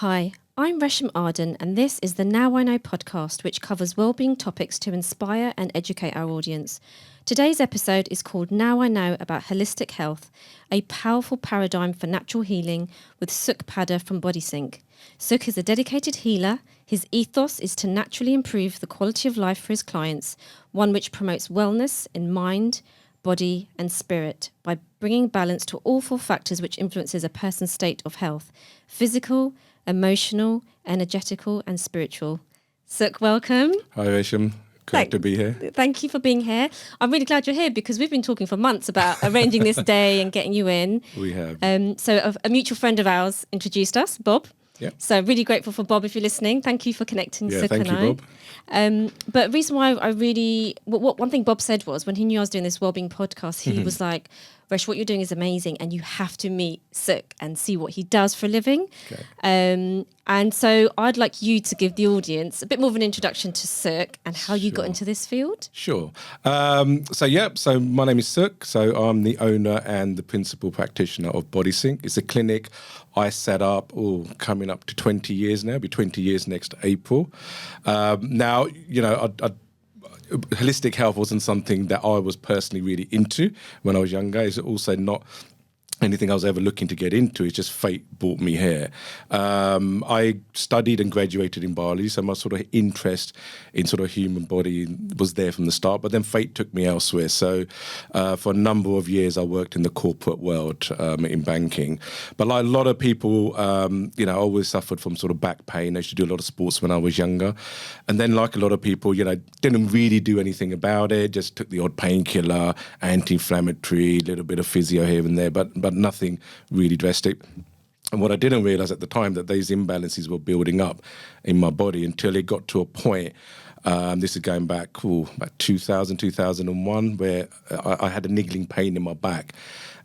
Hi, I'm Resham Arden, and this is the Now I Know podcast, which covers wellbeing topics to inspire and educate our audience. Today's episode is called Now I Know About Holistic Health, a powerful paradigm for natural healing with Sukh Padda from BodySync. Sukh is a dedicated healer. His ethos is to naturally improve the quality of life for his clients, one which promotes wellness in mind, body and spirit by bringing balance to all four factors which influences a person's state of health: physical, emotional, energetical and spiritual. Sukh, welcome. Hi Resham, glad to be here. Thank you for being here. I'm really glad you're here because we've been talking for months about arranging this day and getting you in. We have. So a mutual friend of ours introduced us, Bob. Yep. So really grateful for Bob if you're listening. Thank you for connecting Sukh thank and you, I. Bob. But the reason why I really, one thing Bob said was when he knew I was doing this wellbeing podcast, he was like, Resh, what you're doing is amazing and you have to meet Sukh and see what he does for a living. Okay. And so I'd like you to give the audience a bit more of an introduction to Sukh and how you got into this field. Sure. So my name is Sukh. So I'm the owner and the principal practitioner of BodySync. It's a clinic I set up, coming up to 20 years now, it'll be 20 years next April. Now, holistic health wasn't something that I was personally really into when I was younger. It's also not anything I was ever looking to get into. It's just fate brought me here. I studied and graduated in biology, so my sort of interest in sort of human body was there from the start, but then fate took me elsewhere. So for a number of years, I worked in the corporate world in banking. But like a lot of people, I always suffered from sort of back pain. I used to do a lot of sports when I was younger. And then like a lot of people, didn't really do anything about it, just took the odd painkiller, anti-inflammatory, a little bit of physio here and there, but nothing really drastic. And what I didn't realize at the time that these imbalances were building up in my body until it got to a point, this is going back about 2000, 2001, where I had a niggling pain in my back.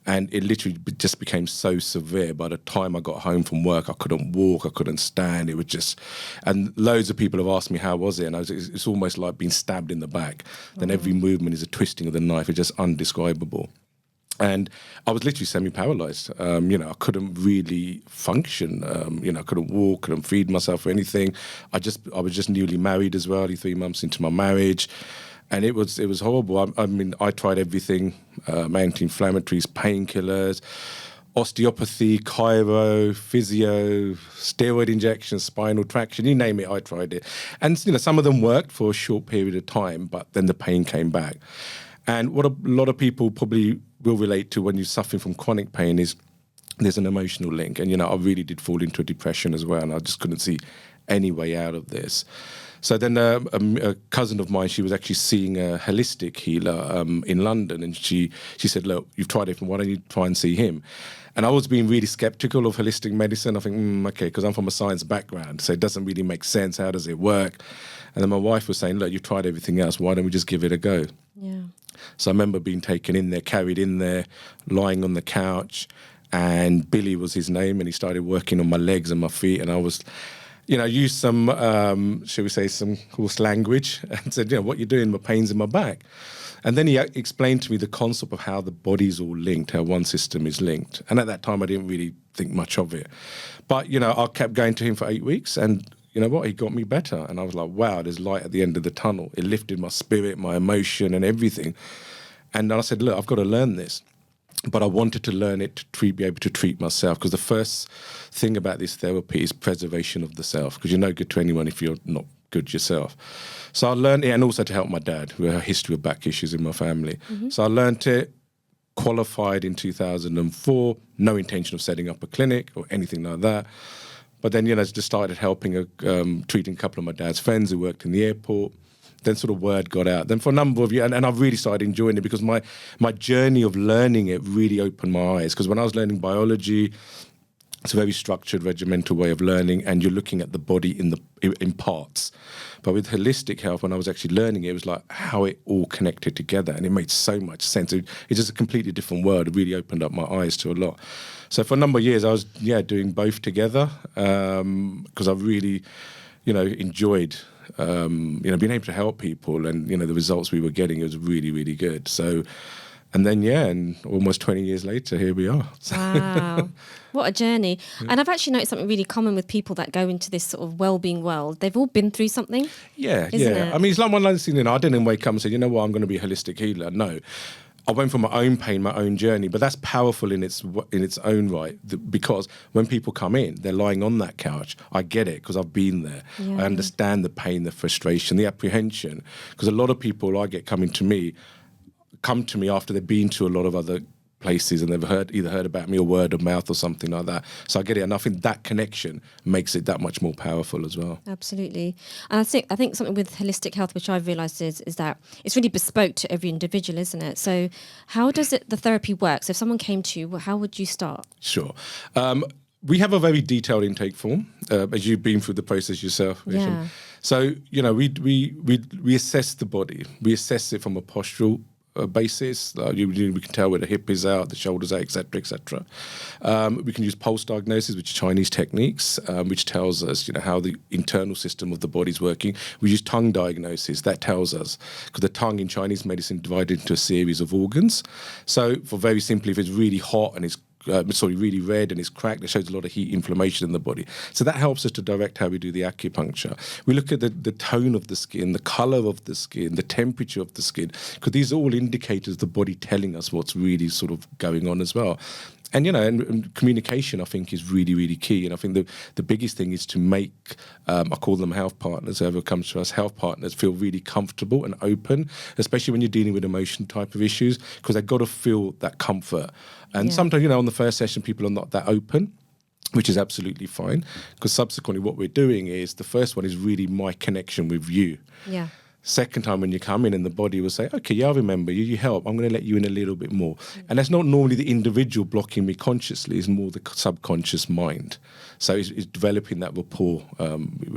And it literally just became so severe. By the time I got home from work, I couldn't walk, I couldn't stand. It was just, and loads of people have asked me, how was it? And it's almost like being stabbed in the back. Then every movement is a twisting of the knife. It's just undescribable. And I was literally semi-paralyzed. I couldn't really function. I couldn't walk, couldn't feed myself or anything. I was just newly married as well, 3 months into my marriage. And it was horrible. I tried everything, anti-inflammatories, painkillers, osteopathy, chiro, physio, steroid injections, spinal traction, you name it, I tried it. And, some of them worked for a short period of time, but then the pain came back. And what a lot of people probably will relate to when you're suffering from chronic pain is there's an emotional link. And, I really did fall into a depression as well, and I just couldn't see any way out of this. So then a cousin of mine, she was actually seeing a holistic healer in London, and she said, look, you've tried it, why don't you try and see him? And I was being really skeptical of holistic medicine. I think, okay, because I'm from a science background, so it doesn't really make sense. How does it work? And then my wife was saying, look, you've tried everything else. Why don't we just give it a go? Yeah. So I remember being taken in there, carried in there, lying on the couch, and Billy was his name, and he started working on my legs and my feet, and I was, used some, shall we say, some coarse language, and said, what you're doing, my pain's in my back. And then he explained to me the concept of how the body's all linked, how one system is linked. And at that time, I didn't really think much of it. But, I kept going to him for 8 weeks, and you know what? He got me better. And I was like, wow, there's light at the end of the tunnel. It lifted my spirit, my emotion and everything. And I said, look, I've got to learn this. But I wanted to learn it to be able to treat myself, because the first thing about this therapy is preservation of the self, because you're no good to anyone if you're not good yourself. So I learned it, and also to help my dad, who had a history of back issues in my family. Mm-hmm. So I learned it, qualified in 2004, no intention of setting up a clinic or anything like that. But then, just started helping, treating a couple of my dad's friends who worked in the airport. Then sort of word got out. Then for a number of years, and I've really started enjoying it, because my journey of learning it really opened my eyes. Because when I was learning biology, it's a very structured, regimental way of learning, and you're looking at the body in parts. But with holistic health, when I was actually learning it, it was like how it all connected together, and it made so much sense. It's just a completely different world. It really opened up my eyes to a lot. So for a number of years, I was doing both together, because I really, enjoyed being able to help people, and the results we were getting was really, really good. So And then, and almost 20 years later, here we are. Wow. What a journey. And I've actually noticed something really common with people that go into this sort of well-being world. They've all been through something. Yeah. It? I mean, it's like one other thing, I didn't wake up and say, you know what, I'm going to be a holistic healer. No. I went from my own pain, my own journey, but that's powerful in its own right, because when people come in, they're lying on that couch. I get it because I've been there. I understand the pain, the frustration, the apprehension, because a lot of people I get come to me after they've been to a lot of other places and they've either heard about me or word of mouth or something like that. So I get it, and I think that connection makes it that much more powerful as well. Absolutely. And I think something with holistic health, which I've realised is that it's really bespoke to every individual, isn't it? So how does the therapy work? So if someone came to you, how would you start? Sure. We have a very detailed intake form, as you've been through the process yourself. Yeah. So, we assess the body. We assess it from a postural basis. We can tell where the hip is out, the shoulders out, etc., etc. We can use pulse diagnosis, which is Chinese techniques, which tells us, how the internal system of the body is working. We use tongue diagnosis. That tells us, because the tongue in Chinese medicine is divided into a series of organs. So, for very simply, if it's really hot and it's really red and it's cracked, it shows a lot of heat, inflammation in the body. So that helps us to direct how we do the acupuncture. We look at the tone of the skin, the color of the skin, the temperature of the skin, because these are all indicators of the body telling us what's really sort of going on as well. And, and communication, I think, is really, really key. And I think the biggest thing is to make, I call them health partners, whoever comes to us, health partners, feel really comfortable and open, especially when you're dealing with emotion type of issues, because they've got to feel that comfort. And sometimes, on the first session, people are not that open, which is absolutely fine, because subsequently what we're doing is, the first one is really my connection with you. Yeah. Second time when you come in and the body will say, okay, I remember you, you help, I'm going to let you in a little bit more. And that's not normally the individual blocking me consciously, it's more the subconscious mind. So it's developing that rapport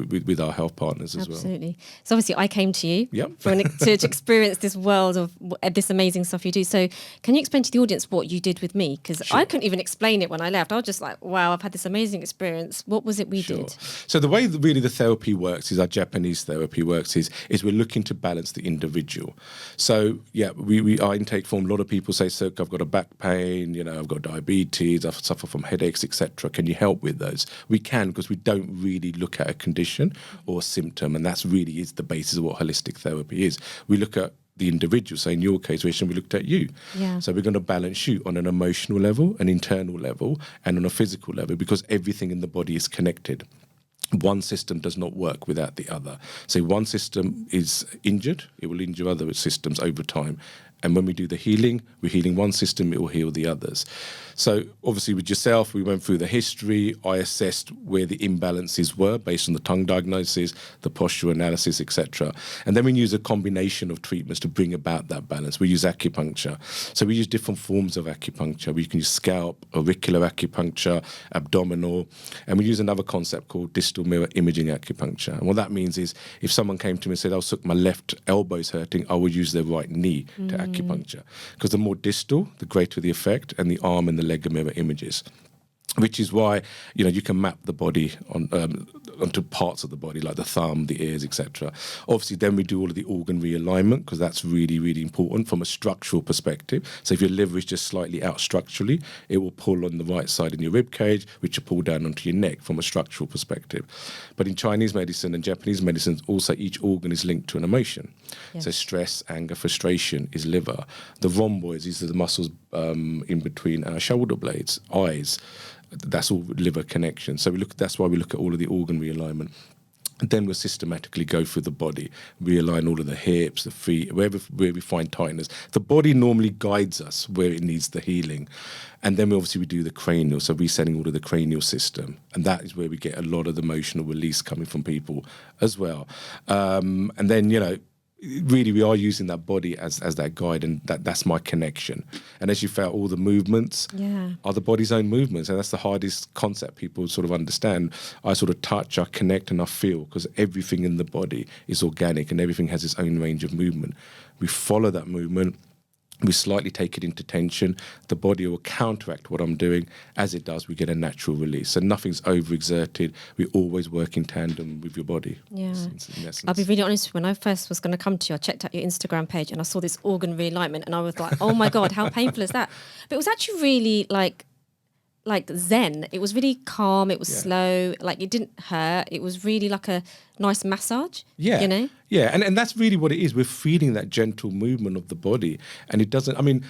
with our health partners as well. Absolutely. So obviously I came to you Yep. to experience this world of this amazing stuff you do. So can you explain to the audience what you did with me? Because I couldn't even explain it when I left. I was just like, wow, I've had this amazing experience. What was it we did? So the way that really the therapy works is, our Japanese therapy works is we're looking to balance the individual. So our intake form, a lot of people say, Sukh, I've got a back pain, I've got diabetes, I suffer from headaches, etc. Can you help with those? We can, because we don't really look at a condition or a symptom, and that's really is the basis of what holistic therapy is. We look at the individual. So in your case, we looked at you. Yeah. So we're going to balance you on an emotional level, an internal level, and on a physical level, because everything in the body is connected. One system does not work without the other. So one system is injured, it will injure other systems over time. And when we do the healing, we're healing one system, it will heal the others. So obviously with yourself, we went through the history. I assessed where the imbalances were based on the tongue diagnosis, the posture analysis, etc. And then we use a combination of treatments to bring about that balance. We use acupuncture. So we use different forms of acupuncture. We can use scalp, auricular acupuncture, abdominal, and we use another concept called distal mirror imaging acupuncture. And what that means is, if someone came to me and said, oh, Sukh, my left elbow is hurting, I would use their right knee to acupuncture, because the more distal, the greater the effect, and the arm and the leg are mirror images, which is why you can map the body onto parts of the body, like the thumb, the ears, etc. Obviously then we do all of the organ realignment, because that's really, really important from a structural perspective. So if your liver is just slightly out structurally, it will pull on the right side in your rib cage, which will pull down onto your neck from a structural perspective. But in Chinese medicine and Japanese medicine, also each organ is linked to an emotion. Yes. So stress, anger, frustration is liver. The rhomboids, these are the muscles in between our shoulder blades, eyes. That's all liver connection. So that's why we look at all of the organ realignment. And then we'll systematically go through the body, realign all of the hips, the feet, where we find tightness. The body normally guides us where it needs the healing. And then we do the cranial, so resetting all of the cranial system. And that is where we get a lot of the emotional release coming from people as well. And then, really we are using that body as that guide, and that's my connection. And as you felt, all the movements are the body's own movements, and that's the hardest concept people sort of understand. I sort of touch, I connect, and I feel, because everything in the body is organic and everything has its own range of movement. We follow that movement, we slightly take it into tension, the body will counteract what I'm doing. As it does, we get a natural release. So nothing's overexerted. We always work in tandem with your body. Yeah. In essence. I'll be really honest, when I first was going to come to you, I checked out your Instagram page and I saw this organ realignment and I was like, oh my God, how painful is that? But it was actually really like zen. It was really calm. It was slow. Like, it didn't hurt. It was really like a nice massage. Yeah. You know? Yeah. And that's really what it is. We're feeling that gentle movement of the body. And it doesn't, I mean,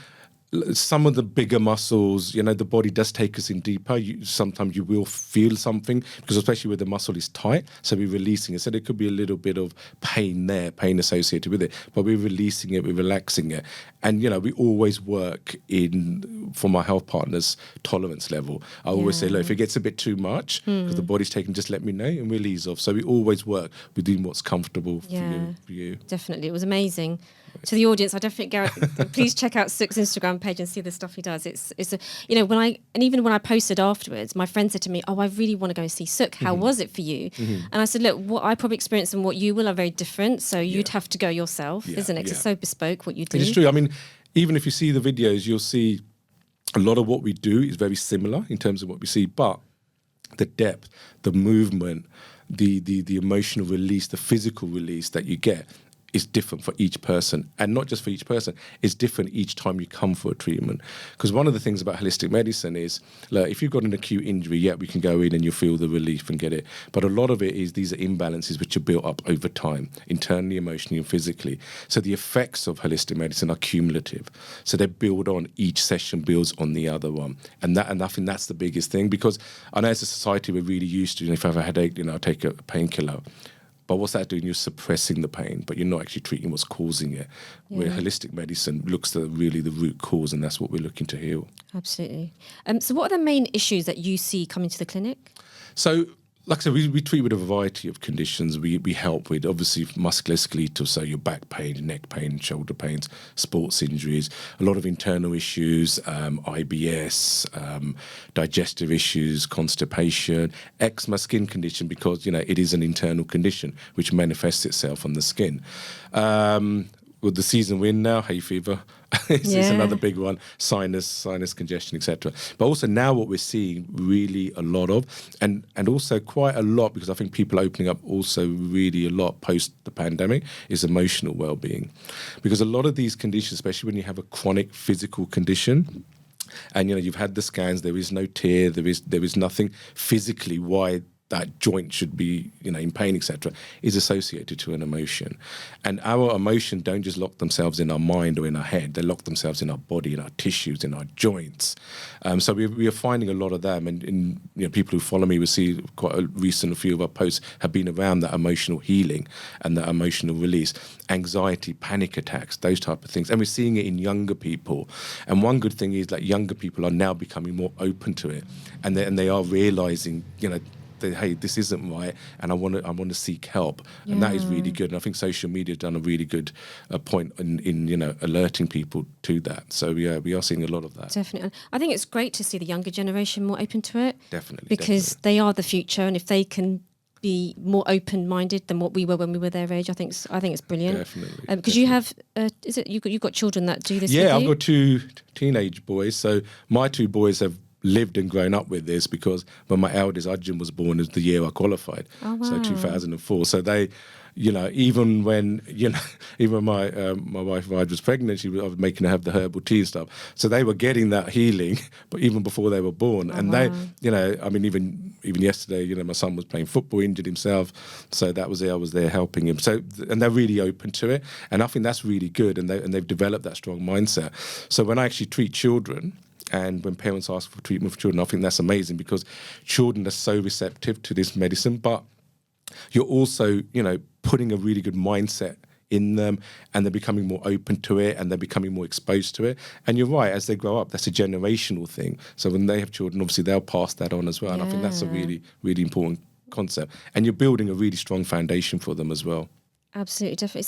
some of the bigger muscles, you know, the body does take us in deeper. Sometimes you will feel something, because especially where the muscle is tight, so we're releasing it. So there could be a little bit of pain there, pain associated with it, but we're releasing it, we're relaxing it. And, you know, we always work for my health partners, tolerance level. I always say, look, if it gets a bit too much, because the body's taking, just let me know and we'll ease off. So we always work within what's comfortable for you. Definitely. It was amazing. To the audience, I definitely please check out Sukh's Instagram page and see the stuff he does. It's you know, even when I posted afterwards, my friend said to me, oh, I really want to go and see Sukh. How was it for you? And I said, look, what I probably experienced and what you will are very different. So you'd have to go yourself, isn't it? 'Cause it's so bespoke what you do. It's true. I mean, even if you see the videos, you'll see a lot of what we do is very similar in terms of what we see, but the depth, the movement, the emotional release, the physical release that you get is different for each person. And not just for each person, it's different each time you come for a treatment. Because one of the things about holistic medicine is, look, if you've got an acute injury, we can go in and you feel the relief and get it. But a lot of it is these are imbalances which are built up over time, internally, emotionally, and physically. So the effects of holistic medicine are cumulative. So they build on, each session builds on the other one. And I think that's the biggest thing, because I know as a society we're really used to, if I have a headache, you know, I take a painkiller. But what's that doing? You're suppressing the pain, but you're not actually treating what's causing it. Where holistic medicine looks at really the root cause, and that's what we're looking to heal. Absolutely. So what are the main issues that you see coming to the clinic? So, like I said, we treat with a variety of conditions. We help with, obviously, musculoskeletal, so your back pain, neck pain, shoulder pains, sports injuries, a lot of internal issues, IBS, digestive issues, constipation, eczema, skin condition, because, you know, it is an internal condition which manifests itself on the skin. With the season we're in now, hay fever, it's another big one, sinus congestion, etc. But also now what we're seeing really a lot of, and also quite a lot, because I think people are opening up also really a lot post the pandemic, is emotional well-being. Because a lot of these conditions, especially when you have a chronic physical condition, and, you know, you've had the scans, there is no tear, there is nothing physically why that joint should be, you know, in pain, etc., is associated to an emotion. And our emotion don't just lock themselves in our mind or in our head, they lock themselves in our body, in our tissues, in our joints. So we are finding a lot of them, and you know, people who follow me will see quite a few of our posts have been around that emotional healing and that emotional release, anxiety, panic attacks, those type of things. And we're seeing it in younger people. And one good thing is that younger people are now becoming more open to it, and they are realizing, you know, hey, this isn't right, and I want to seek help, and that is really good. And I think social media has done a really good point in you know, alerting people to that. So we are seeing a lot of that. Definitely, I think it's great to see the younger generation more open to it. Definitely, because they are the future, and if they can be more open-minded than what we were when we were their age, I think it's brilliant. Definitely, because you have, is it you've got children that do this? Yeah, with you? I've got 2 teenage boys. So my 2 boys have lived and grown up with this, because when my eldest Arjun was born is the year I qualified. Oh, wow. So 2004. So they, you know, even when my wife Raj was pregnant, I was making her have the herbal tea and stuff. So they were getting that healing, but even before they were born. And they, you know, I mean, even yesterday, you know, my son was playing football, injured himself. So that was I was there helping him. So, and they're really open to it. And I think that's really good. And they've developed that strong mindset. So when I actually treat children, and when parents ask for treatment for children, I think that's amazing, because children are so receptive to this medicine, but you're also, you know, putting a really good mindset in them, and they're becoming more open to it, and they're becoming more exposed to it. And you're right, as they grow up, that's a generational thing. So when they have children, obviously they'll pass that on as well. And I think that's a really, really important concept. And you're building a really strong foundation for them as well. Absolutely, definitely.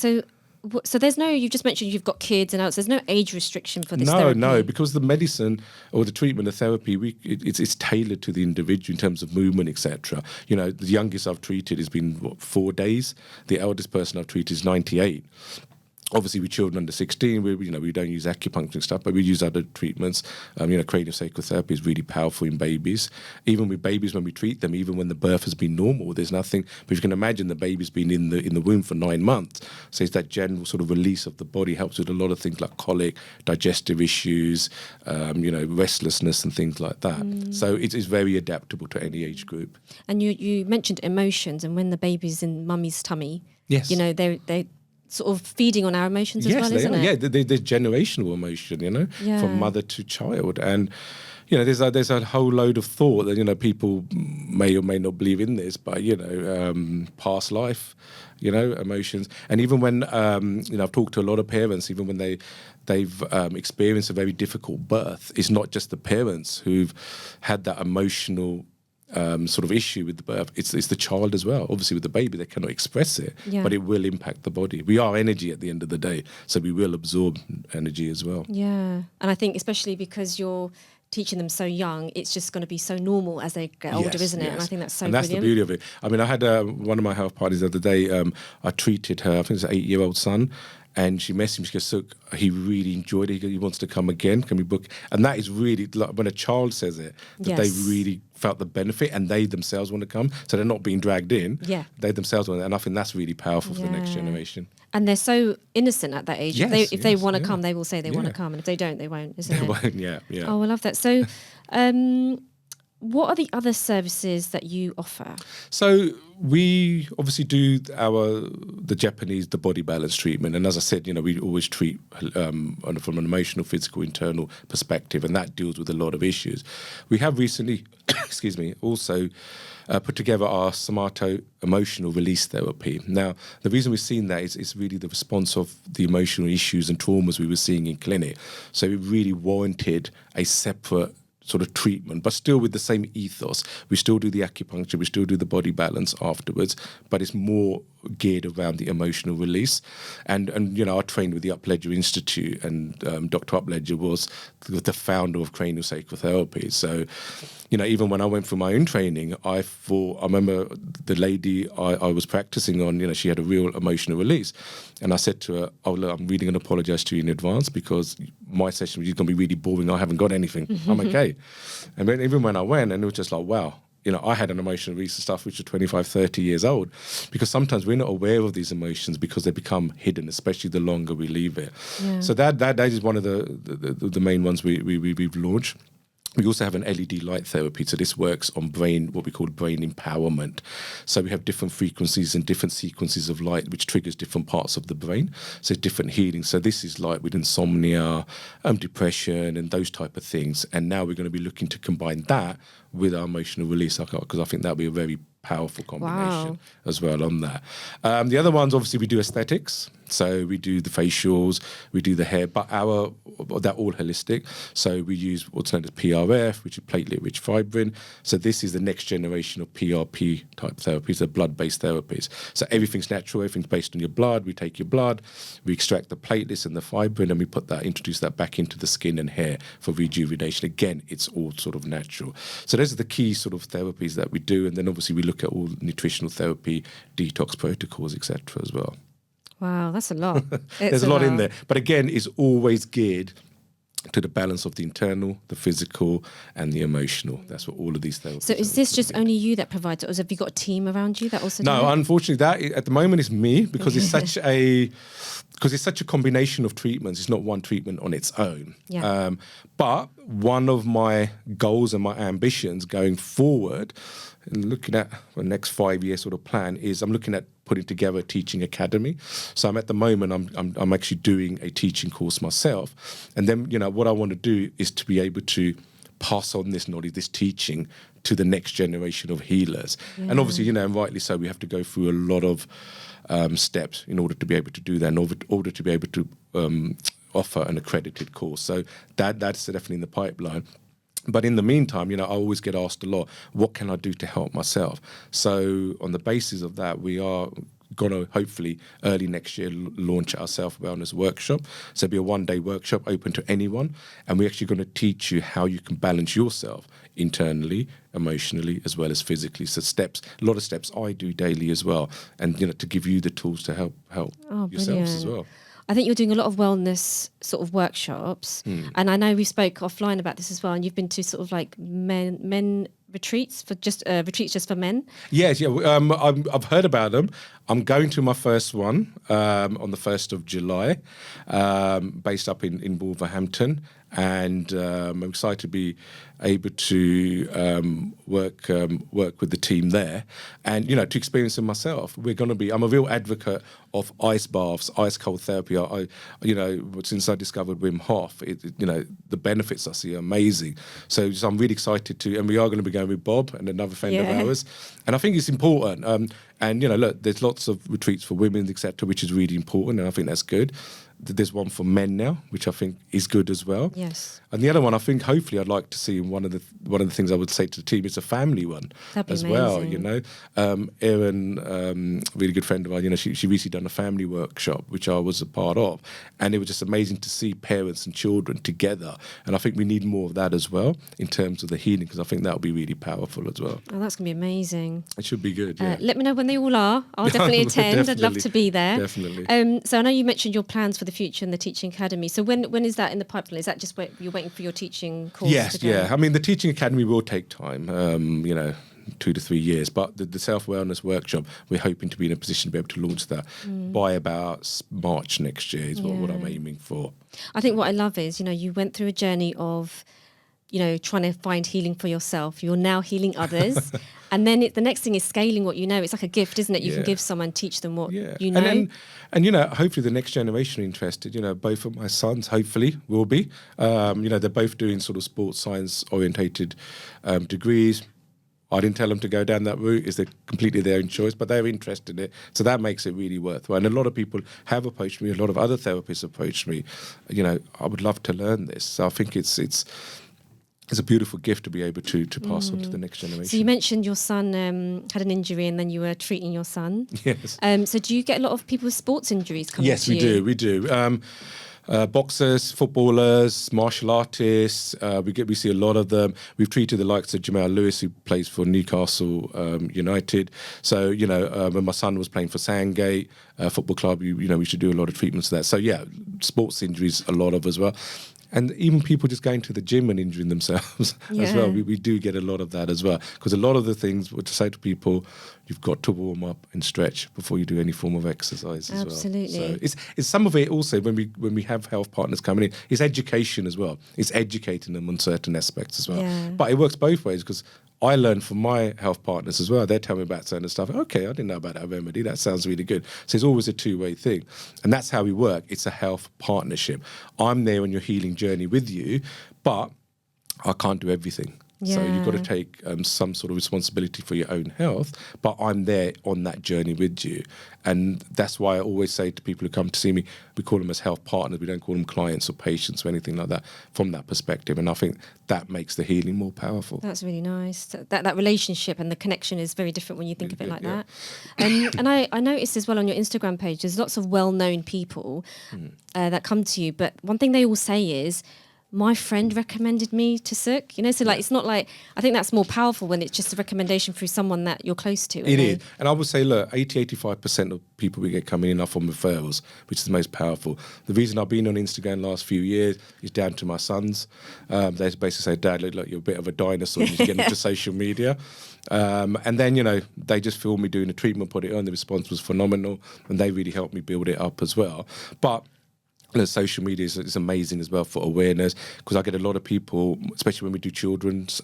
So there's no, you just mentioned you've got kids and there's no age restriction for this therapy? No, because the medicine or the treatment, the therapy, it's tailored to the individual in terms of movement, etc. You know, the youngest I've treated has been 4 days. The eldest person I've treated is 98. Obviously, with children under 16, we don't use acupuncture and stuff, but we use other treatments. Craniosacral therapy is really powerful in babies. Even with babies, when we treat them, even when the birth has been normal, there's nothing. But you can imagine the baby's been in the womb for 9 months. So it's that general sort of release of the body, helps with a lot of things like colic, digestive issues, restlessness and things like that. So it is very adaptable to any age group. And you mentioned emotions, and when the baby's in mummy's tummy, yes, they sort of feeding on our emotions as yes, well, isn't it? Yeah, there's generational emotion, from mother to child. And, there's a whole load of thought that, people may or may not believe in this, but, past life, emotions. And even when, I've talked to a lot of parents, even when they've experienced a very difficult birth, it's not just the parents who've had that emotional sort of issue with the birth. It's the child as well. Obviously, with the baby, they cannot express it, but it will impact the body. We are energy at the end of the day, so we will absorb energy as well. Yeah, and I think especially because you're teaching them so young, it's just going to be so normal as they get older, isn't it? And I think that's so brilliant. That's the beauty of it. I mean, I had one of my health parties the other day. I treated her, I think it's an 8-year-old son. And she messaged me, she goes, Sukh, he really enjoyed it. He wants to come again. Can we book? And that is really, like, when a child says it, that they really felt the benefit and they themselves want to come. So they're not being dragged in. Yeah. They themselves want to. And I think that's really powerful for the next generation. And they're so innocent at that age. If they want to come, they will say they want to come. And if they don't, they won't, isn't it? They won't, yeah. Oh, I love that. So what are the other services that you offer? So we obviously do the Japanese, the body balance treatment. And as I said, we always treat from an emotional, physical, internal perspective, and that deals with a lot of issues. We have recently, also put together our somato emotional release therapy. Now, the reason we've seen that is really the response of the emotional issues and traumas we were seeing in clinic. So it really warranted a separate sort of treatment, but still with the same ethos. We still do the acupuncture, we still do the body balance afterwards, but it's more geared around the emotional release. And I trained with the Upledger Institute, and Dr. Upledger was the founder of craniosacral therapy. So, even when I went through my own training, I remember the lady I was practicing on, she had a real emotional release. And I said to her, oh, look, I'm really going to apologize to you in advance because my session is going to be really boring. I haven't got anything. I'm okay. And then even when I went, and it was just like, wow, I had an emotional release of stuff which was 25, 30 years old, because sometimes we're not aware of these emotions because they become hidden, especially the longer we leave it. Yeah. So that is one of the main ones we've launched. We also have an LED light therapy. So this works on what we call brain empowerment. So we have different frequencies and different sequences of light, which triggers different parts of the brain. So different healing. So this is like with insomnia, depression, and those type of things. And now we're going to be looking to combine that with our emotional release, because I think that'll be a very powerful combination as well on that. The other ones, obviously, we do aesthetics. So we do the facials, we do the hair, but they're all holistic. So we use what's known as PRF, which is platelet-rich fibrin. So this is the next generation of PRP type therapies, they're blood-based therapies. So everything's natural, everything's based on your blood. We take your blood, we extract the platelets and the fibrin, and we introduce that back into the skin and hair for rejuvenation. Again, it's all sort of natural. So those are the key sort of therapies that we do. And then obviously we look at all nutritional therapy, detox protocols, etc. as well. Wow, that's a lot. There's a lot in there. But again, it's always geared to the balance of the internal, the physical, and the emotional. That's what all of these therapies. So is this just only you that provides it, or have you got a team around you that also do No, it? unfortunately, that at the moment is me, because it's such a combination of treatments. It's not one treatment on its own. Yeah. But one of my goals and my ambitions going forward, and looking at the next 5-year sort of plan, is I'm looking at putting together a teaching academy. So I'm at the moment, I'm actually doing a teaching course myself. And then, what I want to do is to be able to pass on this knowledge, this teaching, to the next generation of healers. Yeah. And obviously, and rightly so, we have to go through a lot of steps in order to be able to do that, in order to be able to offer an accredited course. So that's definitely in the pipeline. But in the meantime, I always get asked a lot, what can I do to help myself? So on the basis of that, we are going to hopefully early next year launch our self-wellness workshop. So it'll be a 1-day workshop open to anyone. And we're actually going to teach you how you can balance yourself internally, emotionally, as well as physically. So a lot of steps I do daily as well. And, to give you the tools to help yourselves as well. I think you're doing a lot of wellness sort of workshops, and I know we spoke offline about this as well. And you've been to sort of like men retreats just for men. Yes, yeah. I've heard about them. I'm going to my first one on the 1st of July, based up in Wolverhampton. And I'm excited to be able to work with the team there, and to experience it myself. I'm a real advocate of ice baths, ice cold therapy. Since I discovered Wim Hof, the benefits I see are amazing. So I'm really excited and we are going to be going with Bob and another friend of ours, and I think it's important. Look, there's lots of retreats for women, etc., which is really important, and I think that's good. There's one for men now, which I think is good as well. Yes. And the other one, I think, hopefully, I'd like to see one of the things I would say to the team is a family one as well. Erin, really good friend of mine, she recently done a family workshop, which I was a part of, and it was just amazing to see parents and children together. And I think we need more of that as well in terms of the healing, because I think that will be really powerful as well. Oh, that's going to be amazing. It should be good. Yeah. Let me know when they all are. I'll definitely attend. Definitely, I'd love to be there. Definitely. So I know you mentioned your plans for the future in the Teaching Academy. So when is that in the pipeline? Is that just you're waiting for your teaching course? Yes, yeah. I mean, the Teaching Academy will take time, 2 to 3 years. But the self-wellness workshop, we're hoping to be in a position to be able to launch that by about March next year is what I'm aiming for. I think what I love is, you went through a journey of, trying to find healing for yourself. You're now healing others. And then the next thing is scaling what you know. It's like a gift, isn't it? You can give someone, teach them what you know. And hopefully the next generation are interested. Both of my sons hopefully will be. They're both doing sort of sports science orientated degrees. I didn't tell them to go down that route. It's completely their own choice, but they're interested in it. So that makes it really worthwhile. And a lot of people have approached me. A lot of other therapists approached me. I would love to learn this. So I think it's a beautiful gift to be able to pass on to the next generation. So you mentioned your son had an injury and then you were treating your son. Yes. So do you get a lot of people with sports injuries coming to you? Yes, we do. Boxers, footballers, martial artists, we see a lot of them. We've treated the likes of Jamal Lewis, who plays for Newcastle United. So, when my son was playing for Sandgate Football Club, we should do a lot of treatments for that. So, sports injuries, a lot of as well. And even people just going to the gym and injuring themselves as well. We do get a lot of that as well. Because a lot of the things, to say to people, you've got to warm up and stretch before you do any form of exercise as well. Absolutely. So it's some of it also, when we have health partners coming in, it's education as well. It's educating them on certain aspects as well. Yeah. But it works both ways, because I learned from my health partners as well. They tell me about certain stuff. Okay, I didn't know about that remedy. That sounds really good. So it's always a two-way thing. And that's how we work. It's a health partnership. I'm there on your healing journey with you, but I can't do everything. Yeah. So you've got to take some sort of responsibility for your own health, but I'm there on that journey with you. And that's why I always say to people who come to see me, we call them as health partners. We don't call them clients or patients or anything like that from that perspective. And I think that makes the healing more powerful. That's really nice. That relationship and the connection is very different when you think of it like that. And I noticed as well on your Instagram page, there's lots of well-known people that come to you. But one thing they all say is, my friend recommended me to Sukh, so it's not like, I think that's more powerful when it's just a recommendation through someone that you're close to. It is. And I would say, look, 80-85% of people we get coming in are from referrals, which is the most powerful. The reason I've been on Instagram the last few years is down to my sons. They basically say, Dad, look, you're a bit of a dinosaur. You get into social media. And then, they just filmed me doing a treatment, put it on. The response was phenomenal. And they really helped me build it up as well. But social media is amazing as well for awareness, because I get a lot of people, especially when we do children's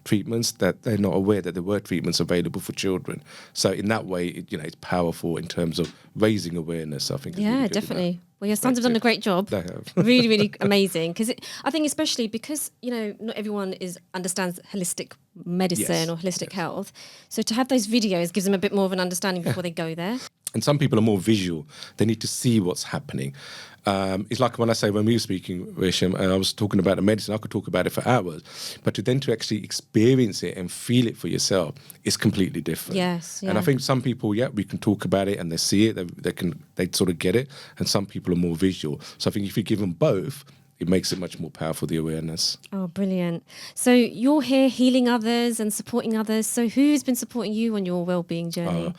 treatments, that they're not aware that there were treatments available for children. So in that way, it's powerful in terms of raising awareness, I think. Yeah, really definitely. Well, your sons have done a great job. They have. Really, really amazing. Because I think especially because, not everyone understands holistic medicine or holistic health. So to have those videos gives them a bit more of an understanding before they go there. And some people are more visual. They need to see what's happening. It's like when we were speaking, Risham, and I was talking about the medicine, I could talk about it for hours. But to actually experience it and feel it for yourself is completely different. Yes. Yeah. And I think some people, we can talk about it and they see it, they sort of get it. And some people are more visual. So I think if you give them both, it makes it much more powerful, the awareness. Oh, brilliant. So you're here healing others and supporting others. So who's been supporting you on your wellbeing journey?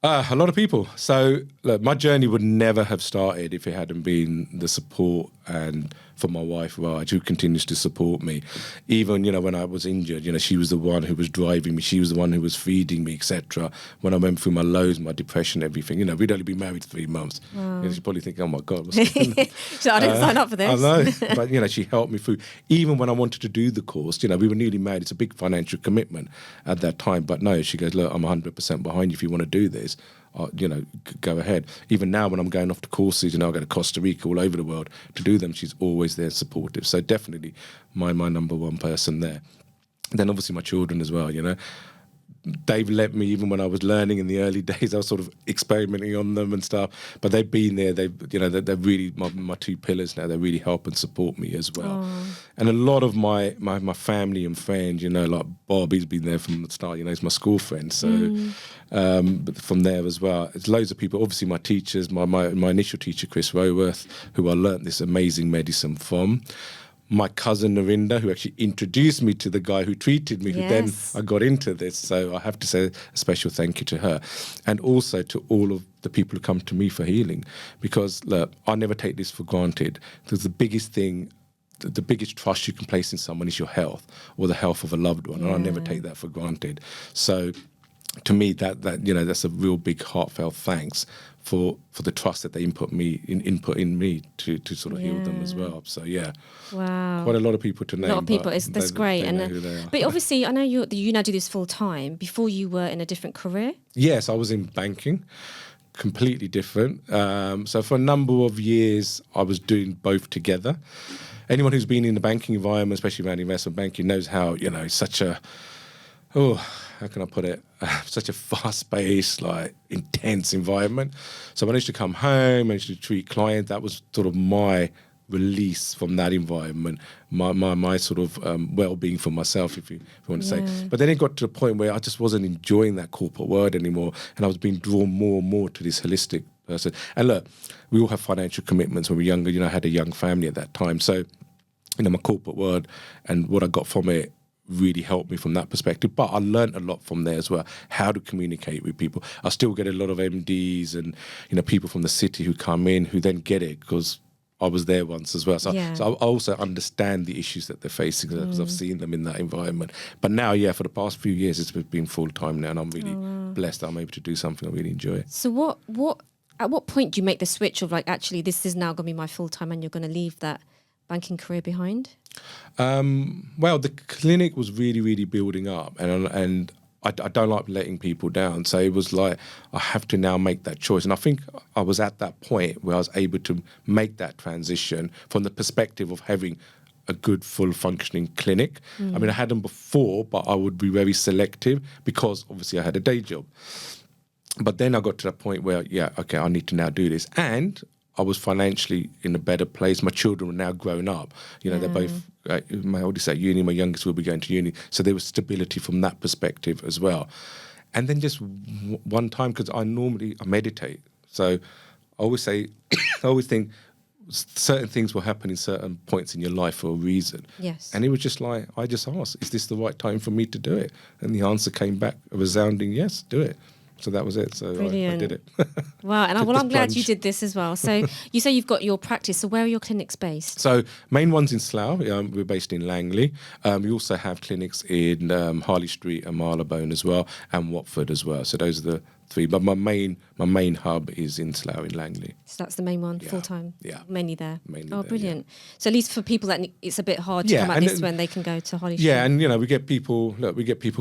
A lot of people. So look, my journey would never have started if it hadn't been the support and for my wife, Raj, who continues to support me. Even, when I was injured, she was the one who was driving me. She was the one who was feeding me, etc. When I went through my lows, my depression, everything, we'd only been married 3 months. She'd probably think, oh my God, what's going on? So I didn't sign up for this. I know, but she helped me through. Even when I wanted to do the course, we were newly married. It's a big financial commitment at that time. But no, she goes, look, I'm 100% behind you if you want to do this. Go ahead. Even now, when I'm going off to courses, I go to Costa Rica, all over the world to do them. She's always there, supportive. So definitely, my number one person there. And then obviously my children as well. They've let me, even when I was learning in the early days, I was sort of experimenting on them and stuff. But they've been there. They're really my two pillars now. They really help and support me as well. And a lot of my family and friends, like Bob, he's been there from the start. He's my school friend. So but from there as well, it's loads of people. Obviously, my teachers, my initial teacher, Chris Roworth, who I learnt this amazing medicine from. My cousin Narinda, who actually introduced me to the guy who treated me, who then I got into this. So I have to say a special thank you to her. And also to all of the people who come to me for healing. Because, look, I never take this for granted. Because the biggest thing, the biggest trust you can place in someone is your health or the health of a loved one. And I never take that for granted. So to me, that's a real big heartfelt thanks for the trust that they input in me to sort of heal them as well. So wow, quite a lot of people to name. A lot of people. That's great. They know who they are. But obviously, I know you now do this full time. Before you were in a different career. Yes, I was in banking, completely different. So for a number of years, I was doing both together. Anyone who's been in the banking environment, especially around investment banking, knows how such a how can I put it? Such a fast-paced, intense environment. So when I used to come home, I used to treat clients. That was sort of my release from that environment, my sort of well-being for myself, if you want to say. But then it got to a point where I just wasn't enjoying that corporate world anymore, and I was being drawn more and more to this holistic person. And look, we all have financial commitments when we're younger. I had a young family at that time, so my corporate world and what I got from it really helped me from that perspective. But I learned a lot from there as well, how to communicate with people. I still get a lot of MDs and people from the city who come in who then get it because I was there once as well. So I also understand the issues that they're facing because I've seen them in that environment. But now, for the past few years, it's been full time now, and I'm really blessed that I'm able to do something I really enjoy. So at what point do you make the switch of actually this is now going to be my full time and you're going to leave that banking career behind? Well, the clinic was really, really building up, and I don't like letting people down. So it was like, I have to now make that choice. And I think I was at that point where I was able to make that transition from the perspective of having a good, full functioning clinic. I mean, I had them before, but I would be very selective because obviously I had a day job. But then I got to that point where, I need to now do this. And I was financially in a better place. My children were now grown up. They're both, my oldest at uni, my youngest will be going to uni. So there was stability from that perspective as well. And then just one time, because I meditate. So I always say, I always think certain things will happen in certain points in your life for a reason. Yes. And it was just like, I just asked, is this the right time for me to do it? And the answer came back a resounding yes, do it. So that was it. So I did it. Wow. And I'm glad you did this as well. So you say you've got your practice. So where are your clinics based? So main one's in Slough. We're based in Langley. We also have clinics in Harley Street and Marylebone as well, and Watford as well. So those are the three. But my main hub is in Slough in Langley. So that's the main one, full time? Yeah. Mainly there? Mainly there, brilliant. Yeah. So at least for people that it's a bit hard to come at this when they can go to Holly Street. Yeah, and we get people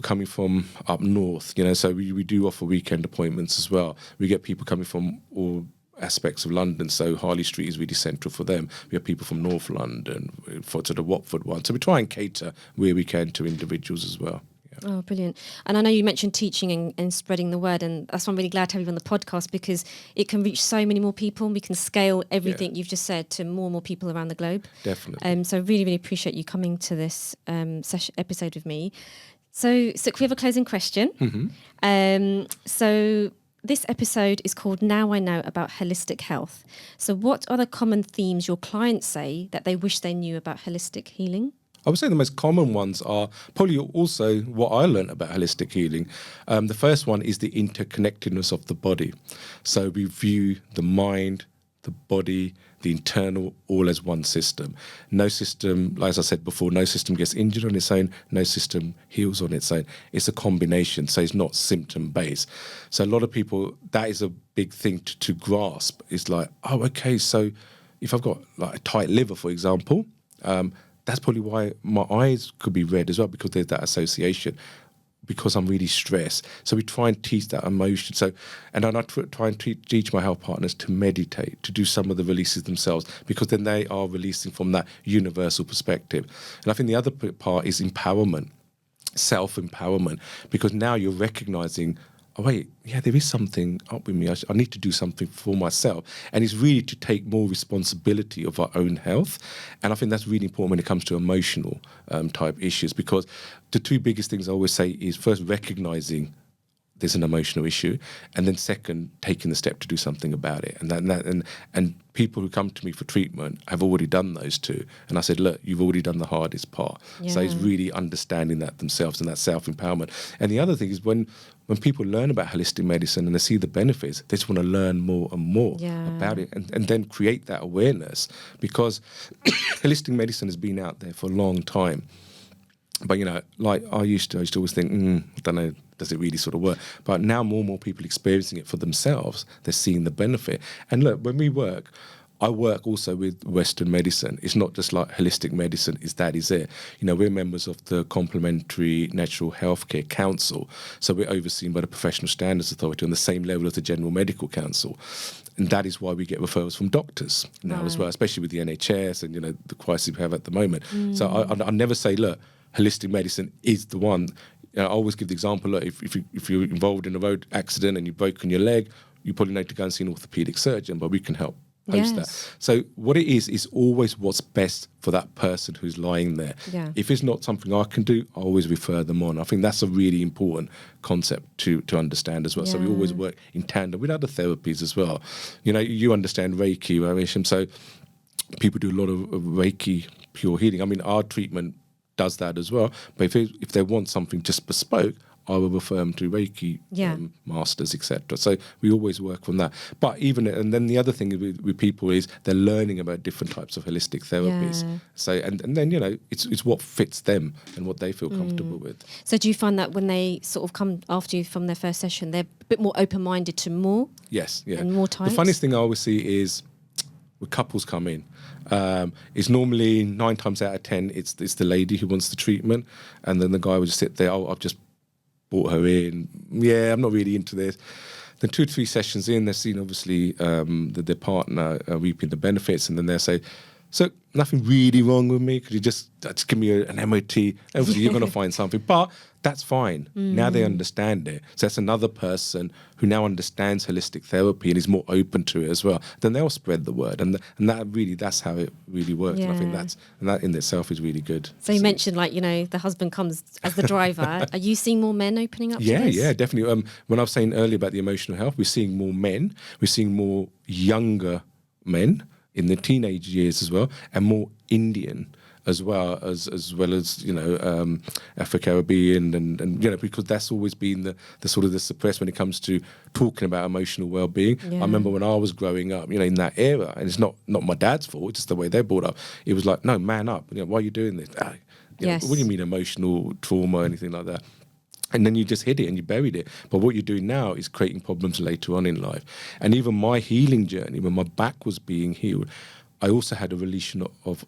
coming from up north, so we do offer weekend appointments as well. We get people coming from all aspects of London, so Harley Street is really central for them. We have people from North London to the Watford one. So we try and cater where we can to individuals as well. Oh, brilliant. And I know you mentioned teaching and spreading the word, and that's why I'm really glad to have you on the podcast, because it can reach so many more people, and we can scale everything you've just said to more and more people around the globe. Definitely. So really, really appreciate you coming to this episode with me. So we have a closing question. So this episode is called Now I Know About Holistic Health. So what are the common themes your clients say that they wish they knew about holistic healing? I would say the most common ones are probably also what I learned about holistic healing. The first one is the interconnectedness of the body. So we view the mind, the body, the internal, all as one system. No system, as I said before, no system gets injured on its own, no system heals on its own. It's a combination, so it's not symptom-based. So a lot of people, that is a big thing to grasp. It's like, oh, okay, so if I've got like a tight liver, for example, that's probably why my eyes could be red as well, because there's that association. Because I'm really stressed. So we try and teach that emotion. So, and then I try and teach my health partners to meditate, to do some of the releases themselves, because then they are releasing from that universal perspective. And I think the other part is empowerment, self-empowerment, because now you're recognizing, oh, wait, yeah, there is something up with me. I need to do something for myself. And it's really to take more responsibility of our own health. And I think that's really important when it comes to emotional type issues, because the two biggest things I always say is first recognizing there's an emotional issue, and then second, taking the step to do something about it. And people who come to me for treatment have already done those two. And I said, look, you've already done the hardest part. Yeah. So it's really understanding that themselves and that self-empowerment. And the other thing is when people learn about holistic medicine and they see the benefits, they just want to learn more and more about it, and then create that awareness, because holistic medicine has been out there for a long time. But, you know, like I used to always think, I don't know, does it really sort of work? But now more and more people experiencing it for themselves, they're seeing the benefit. And look, when we work, I work also with Western medicine. It's not just like holistic medicine, that is it. You know, we're members of the Complementary Natural Healthcare Council. So we're overseen by the Professional Standards Authority on the same level as the General Medical Council. And that is why we get referrals from doctors now as well, especially with the NHS and, you know, the crisis we have at the moment. So I never say, look, holistic medicine is the one. You know, I always give the example, look, if you're involved in a road accident and you've broken your leg, you probably need to go and see an orthopedic surgeon, but we can help post that. So what it is always what's best for that person who's lying there. Yeah. If it's not something I can do, I always refer them on. I think that's a really important concept to understand as well. Yeah. So we always work in tandem with other therapies as well. You know, you understand Reiki, right? So people do a lot of Reiki pure healing. I mean, our treatment does that as well. But if they want something just bespoke, I will refer them to Reiki masters, etc. So we always work on that. But and then the other thing with people is they're learning about different types of holistic therapies. Yeah. So and then, you know, it's what fits them and what they feel comfortable with. So do you find that when they sort of come after you from their first session, they're a bit more open-minded to more? Yes, yeah. And more types? The funniest thing I always see is when couples come in, it's normally 9 times out of 10, it's the lady who wants the treatment, and then the guy would just sit there, I've just brought her in. Yeah, I'm not really into this. Then 2 to 3 sessions in, they're seeing obviously their partner reaping the benefits, and then they'll say, so nothing really wrong with me. Could you just give me an MOT? Obviously, you're going to find something. But that's fine. Now they understand it. So that's another person who now understands holistic therapy and is more open to it as well. Then they'll spread the word. And that's how it really works. Yeah. And I think that in itself is really good. So you mentioned, like, you know, the husband comes as the driver. Are you seeing more men opening up to this? Yeah, definitely. When I was saying earlier about the emotional health, we're seeing more men. We're seeing more younger men in the teenage years as well, and more Indian as well as you know, Afro-Caribbean and you know, because that's always been the sort of the suppressed when it comes to talking about emotional well-being. Yeah. I remember when I was growing up, you know, in that era, and it's not my dad's fault, it's just the way they brought up. It was like, no, man up. You know, why are you doing this? You know, what do you mean emotional trauma or anything like that? And then you just hid it and you buried it. But what you're doing now is creating problems later on in life. And even my healing journey, when my back was being healed, I also had a release of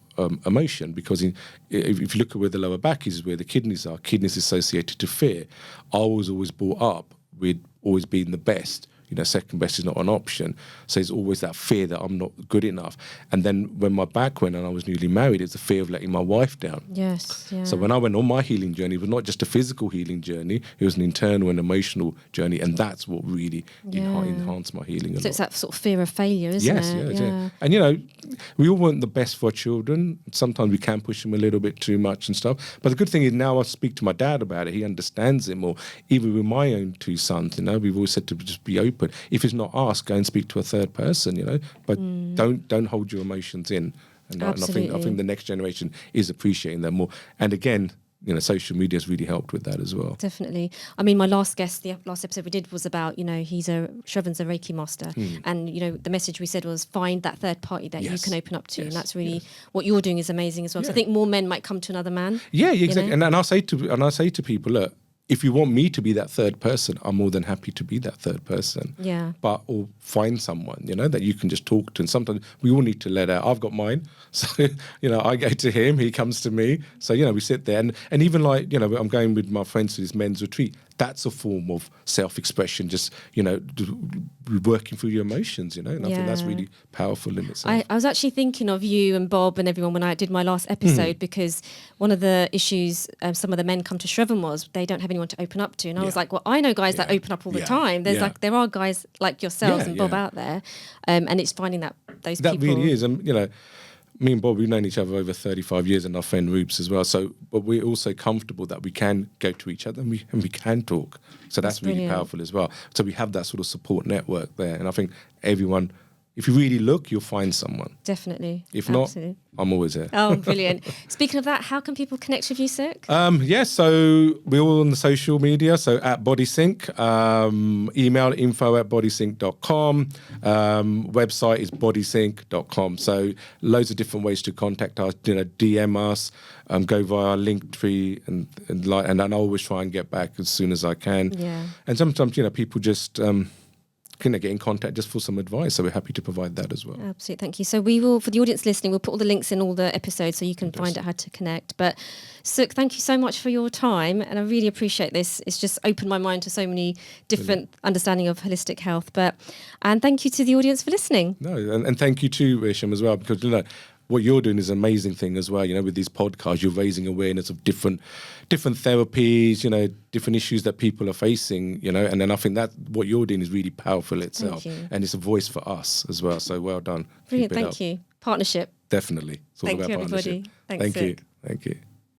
emotion, because if you look at where the lower back is where the kidneys are, kidneys associated to fear. I was always brought up with always being the best. You know, second best is not an option. So there's always that fear that I'm not good enough. And then when my back went and I was newly married, it's the fear of letting my wife down. Yes. Yeah. So when I went on my healing journey, it was not just a physical healing journey, it was an internal and emotional journey. And that's what really enhanced my healing a lot. So it's that sort of fear of failure, isn't it? Yes, yeah. And, you know, we all want the best for our children. Sometimes we can push them a little bit too much and stuff. But the good thing is now I speak to my dad about it. He understands it more. Even with my own 2 sons, you know, we've always said to just be open. If it's not asked, go and speak to a third person, you know. But don't hold your emotions in And I think the next generation is appreciating that more. And again, social media has really helped with that as well. Definitely. I mean, my last guest, the last episode we did was about, Shravan's a Reiki master. And, the message we said was find that third party that you can open up to. And that's really what you're doing is amazing as well. So I think more men might come to another man. Yeah, exactly. And I say to people, look, if you want me to be that third person, I'm more than happy to be that third person. Yeah. Or find someone, that you can just talk to. And sometimes we all need to let out. I've got mine. So, I go to him, he comes to me. So, we sit there. And even like, I'm going with my friends to this men's retreat. That's a form of self-expression, just, working through your emotions, and I think that's really powerful in itself. I was actually thinking of you and Bob and everyone when I did my last episode, because one of the issues some of the men come to Shravan was they don't have anyone to open up to. And I was like, well, I know guys that open up all the time. There's there are guys like yourselves and Bob out there. And it's finding those people. That really is. And, me and Bob, we've known each other over 35 years, and our friend Roops as well. So, but we're also comfortable that we can go to each other and we can talk. So that's really powerful as well. So we have that sort of support network there. And I think everyone, if you really look, you'll find someone. Definitely. If not, I'm always here. Oh, brilliant. Speaking of that, how can people connect with you, Sukh? So we're all on the social media, so at BodySync. Email info@bodysync.com. Website is bodysync.com. So loads of different ways to contact us, DM us, go via our Linktree, and I always try and get back as soon as I can. Yeah. And sometimes, people just... get in contact just for some advice, so we're happy to provide that as well. Absolutely, thank you. So we will, for the audience listening, we'll put all the links in all the episodes so you can find out how to connect. But Sukh, thank you so much for your time, and I really appreciate this. It's just opened my mind to so many different understanding of holistic health. And thank you to the audience for listening. No, and thank you too, Isham, as well, because what you're doing is an amazing thing as well. With these podcasts, you're raising awareness of different therapies, different issues that people are facing, and then I think that what you're doing is really powerful itself. And it's a voice for us as well. So well done. Brilliant, thank you. Partnership. Definitely. It's all thank about you, partnership. everybody. Thank you. Thank you.